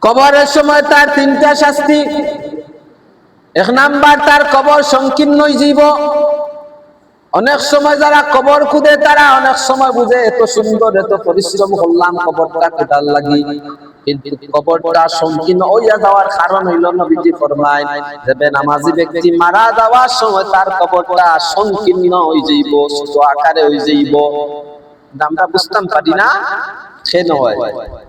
কবরের সময় তার তিনটা শাস্তি। এক নাম্বার, তার কবর সংকীর্ণ জীব। অনেক সময় যারা কবর খুঁজে তারা অনেক সময় বুঝে এত সুন্দর এত পরিশ্রম করলাম কবরটা খোদার লাগি, কিন্তু কবরটা সংকীর্ণ হইয়া যাওয়ার কারণ হইল নবীজি ফরমায় যে বেনামাজি ব্যক্তি মারা যাওয়ার সময় তার কবরটা সংকীর্ণ হয়ে যাইব, ছোট আকারে হয়ে যাইব। আমরা বুঝতাম পারি না সে নয়,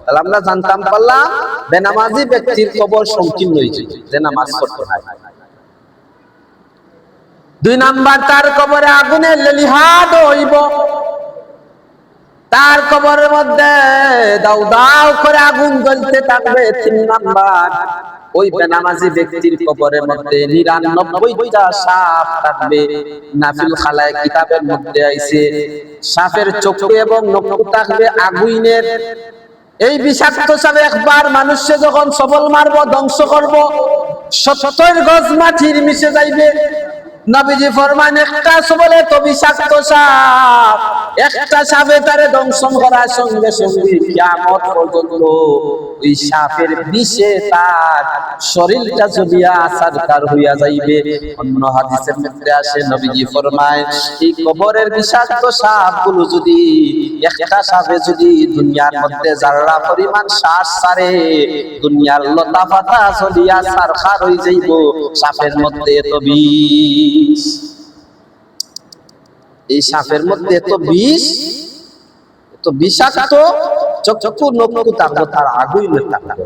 তাহলে আমরা জানতাম পারলাম বেনামাজি ব্যক্তির কবর সংকীর্ণ হয়ে যাইব, যে নামাজ পড়তে হয়। দুই নাম্বার, তার কবরে আগুনের লেলিহাদ হইব, তার কবরের মধ্যে দাউ দাউ করে আগুন জ্বলতে থাকবে। তিন নাম্বার, ওই বেনামাজি ব্যক্তির কবরের মধ্যে ৯৯টা সাপ থাকবে। নাফিল খালায় কিতাবের মধ্যে আইছে সাপের চোখ এবং নখ থাকবে আগুনের। এই বিষাক্ত সাপ একবার মানুষে যখন সবল মারব ধ্বংস করব, ৭০ গজ মাটির মিশে যাইবে। নবীজি ফরমান একটা সবলে তো বিষাক্ত সাপ, একটা সাপে তারে দংশন করার সঙ্গে সঙ্গে কিয়ামত পর্যন্ত ওই সাপের বিষে তার শরীরটা জ্বলিয়া ছারখার হইয়া যাইবে। অন্য হাদিসের মধ্যে আসে নবীজি ফরমায় এই কবরের বিষাক্ত সাপগুলো যদি একটা সাপে যদি দুনিয়ার মধ্যে যারা পরিমাণ শ্বাস ছাড়ে, দুনিয়ার লতা পাতা জ্বলিয়া ছারখার হয়ে যাইব। সাপের মধ্যে এত বিষ, এই সাপের মধ্যে এত বিষ, এত বিষাক্ত, চক্ষু নক্ষু থাকবো তার আগুই থাকবে।